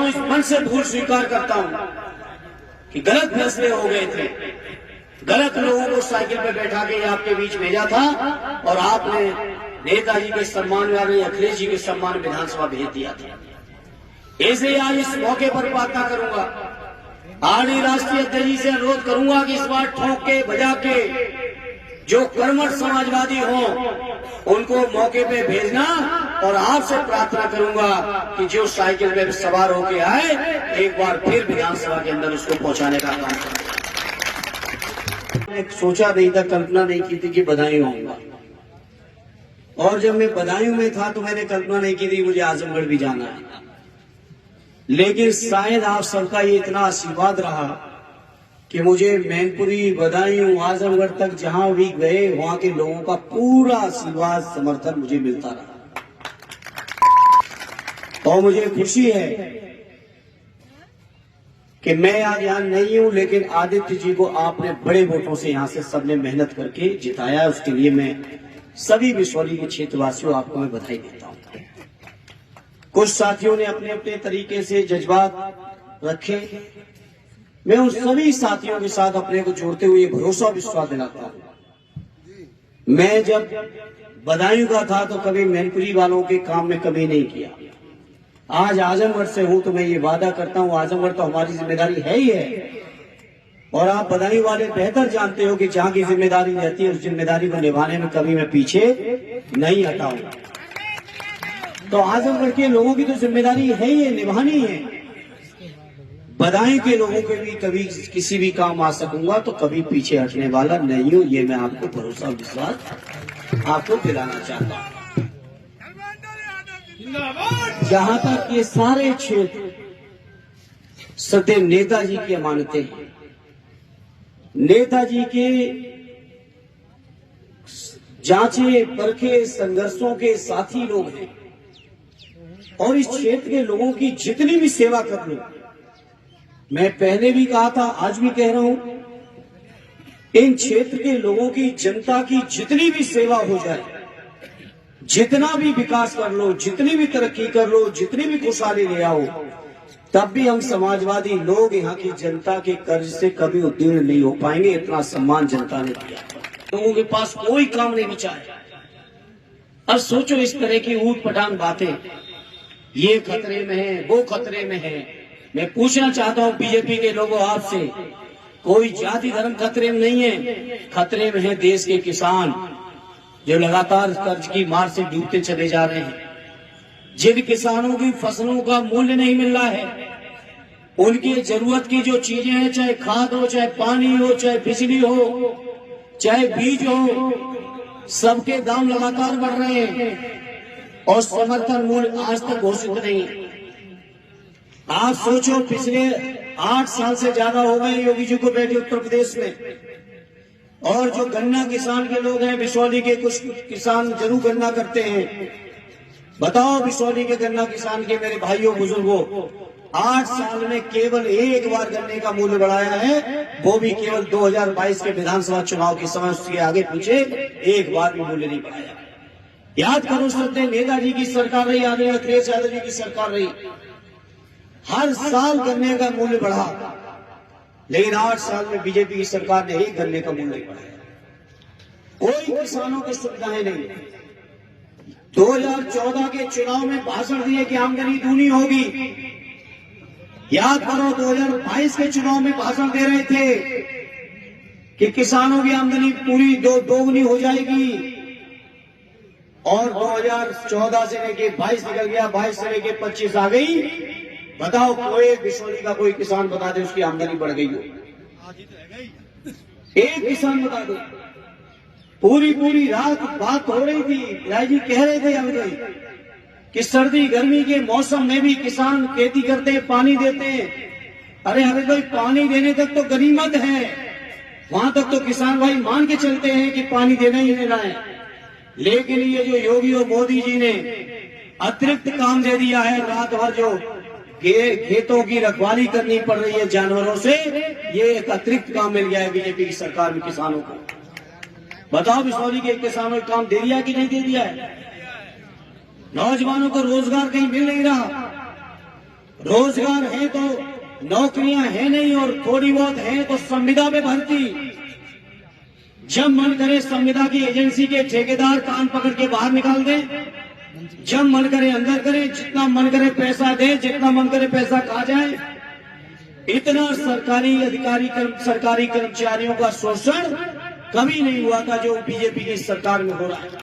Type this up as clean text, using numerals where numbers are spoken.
इस मन से भूल स्वीकार करता हूं कि गलत फैसले हो गए थे, गलत लोगों को साइकिल पे बैठा के आपके बीच भेजा था और आपने नेताजी के सम्मान में अखिलेश जी के सम्मान विधानसभा भेज दिया था। ऐसे ही आज इस मौके पर प्रार्थना करूंगा, आरडी राष्ट्रीय अध्यक्ष जी से अनुरोध करूंगा कि इस बार ठोक के बजा के जो कर्मठ समाजवादी हों उनको मौके पे भेजना और आपसे प्रार्थना करूंगा कि जो साइकिल पे सवार होके आए एक बार फिर विधानसभा के अंदर उसको पहुंचाने का काम करें। सोचा नहीं था, कल्पना नहीं की थी कि बदायूं आऊंगा, और जब मैं बदायूं में था तो मैंने कल्पना नहीं की थी मुझे आजमगढ़ भी जाना है। लेकिन शायद आप सबका ये इतना आशीर्वाद रहा कि मुझे मैनपुरी, बदायूं, आजमगढ़ तक जहां भी गए वहां के लोगों का पूरा आशीर्वाद, समर्थन मुझे मिलता रहा। और मुझे खुशी है कि मैं आज यहाँ नहीं हूं, लेकिन आदित्य जी को आपने बड़े वोटों से यहाँ से सबने मेहनत करके जिताया। उसके लिए मैं सभी बिसौली के क्षेत्रवासियों आपको मैं बधाई देता हूं। कुछ साथियों ने अपने अपने तरीके से जज्बात रखे, मैं उन सभी साथियों के साथ अपने को जोड़ते हुए भरोसा विश्वास दिलाता हूं। मैं जब बदायूं का था तो कभी मैनपुरी वालों के काम में कमी नहीं किया। आज आजमगढ़ से हूं तो मैं ये वादा करता हूं, आजमगढ़ तो हमारी जिम्मेदारी है ही है, और आप बदायूं वाले बेहतर जानते हो कि जहां की जिम्मेदारी रहती है उस जिम्मेदारी को निभाने में कभी मैं पीछे नहीं हटाऊंगा। तो आजमगढ़ के लोगों की तो जिम्मेदारी है ही है, निभानी है। बदायूं के लोगों के भी कभी किसी भी काम आ सकूंगा तो कभी पीछे हटने वाला नहीं हूं, ये मैं आपको भरोसा विश्वास आपको दिलाना चाहता हूं। जहां तक ये सारे क्षेत्र सदैव नेताजी की अमानतें हैं, नेताजी के जांचे परखे संघर्षों के साथी लोग हैं, और इस क्षेत्र के लोगों की जितनी भी सेवा कर लूं, मैं पहले भी कहा था आज भी कह रहा हूं, इन क्षेत्र के लोगों की, जनता की जितनी भी सेवा हो जाए, जितना भी विकास कर लो, जितनी भी तरक्की कर लो, जितनी भी खुशहाली ले आओ, तब भी हम समाजवादी लोग यहाँ की जनता के कर्ज से कभी उत्तीर्ण नहीं हो पाएंगे। इतना सम्मान जनता ने दिया, लोगों के पास कोई काम नहीं बचा है। अब सोचो इस तरह की ऊट पटांग बातें, ये खतरे में है, वो खतरे में है। मैं पूछना चाहता हूं बीजेपी के लोगों आपसे, कोई जाति धर्म खतरे में नहीं है, खतरे में है देश के किसान जो लगातार कर्ज की मार से डूबते चले जा रहे हैं, जिन किसानों की फसलों का मूल्य नहीं मिल रहा है, उनकी जरूरत की जो चीजें हैं, चाहे खाद हो, चाहे पानी हो, चाहे बिजली हो, चाहे बीज हो, सबके दाम लगातार बढ़ रहे हैं और समर्थन मूल्य आज तक घोषित नहीं है। आप सोचो, पिछले 8 साल से ज्यादा हो गए योगी जी को बैठे उत्तर प्रदेश में, और जो गन्ना किसान के लोग हैं, बिसौली के कुछ किसान जरूर गन्ना करते हैं, बताओ बिसौली के गन्ना किसान के मेरे भाइयों बुजुर्गों, 8 साल में केवल एक बार गन्ने का मूल्य बढ़ाया है, वो भी केवल 2022 के विधानसभा चुनाव के समय, उसके आगे पीछे एक बार भी मूल्य नहीं बढ़ाया। याद करो, सत्य नेताजी की सरकार रही, आदरणीय अखिलेश यादव जी की सरकार रही, हर साल गन्ने का मूल्य बढ़ा, लेकिन 8 साल में बीजेपी की सरकार ने एक गन्ने का मूल्य नहीं बढ़ाया। कोई किसानों की सुविधाएं नहीं। 2014 के चुनाव में भाषण दिए कि आमदनी दूनी होगी। याद करो, 2022 के चुनाव में भाषण दे रहे थे कि किसानों की आमदनी पूरी दोगुनी हो जाएगी, और 2014 से लेके 22 निकल गया, 22 से लेके 25 आ गई। बताओ, कोई बिसौली का कोई किसान बता दे उसकी आमदनी बढ़ गई हो? एक किसान बता दो। पूरी रात बात हो रही थी, राय जी कह रहे थे अभी कि सर्दी गर्मी के मौसम में भी किसान खेती करते हैं, पानी देते हैं। अरे हमें भाई, पानी देने तक तो गनीमत है, वहां तक तो किसान भाई मान के चलते हैं कि पानी देना ही देना है। लेकिन ये जो योगी और मोदी जी ने अतिरिक्त काम दे दिया है, रात भर जो खेतों की रखवाली करनी पड़ रही है जानवरों से, ये एक अतिरिक्त काम मिल गया है बीजेपी की सरकार में किसानों को। बताओ, बिसौली के किसानों को काम दे दिया कि नहीं दे दिया है? नौजवानों को रोजगार कहीं मिल नहीं रहा, रोजगार है तो नौकरियां है नहीं, और थोड़ी बहुत है तो संविदा में भर्ती। जब मन करे संविदा की एजेंसी के ठेकेदार कान पकड़ के बाहर निकाल दे, जब मन करे अंदर करे, जितना मन करे पैसा दे, जितना मन करे पैसा खा जाए। इतना सरकारी कर्मचारियों का शोषण कभी नहीं हुआ था जो बीजेपी की सरकार में हो रहा है।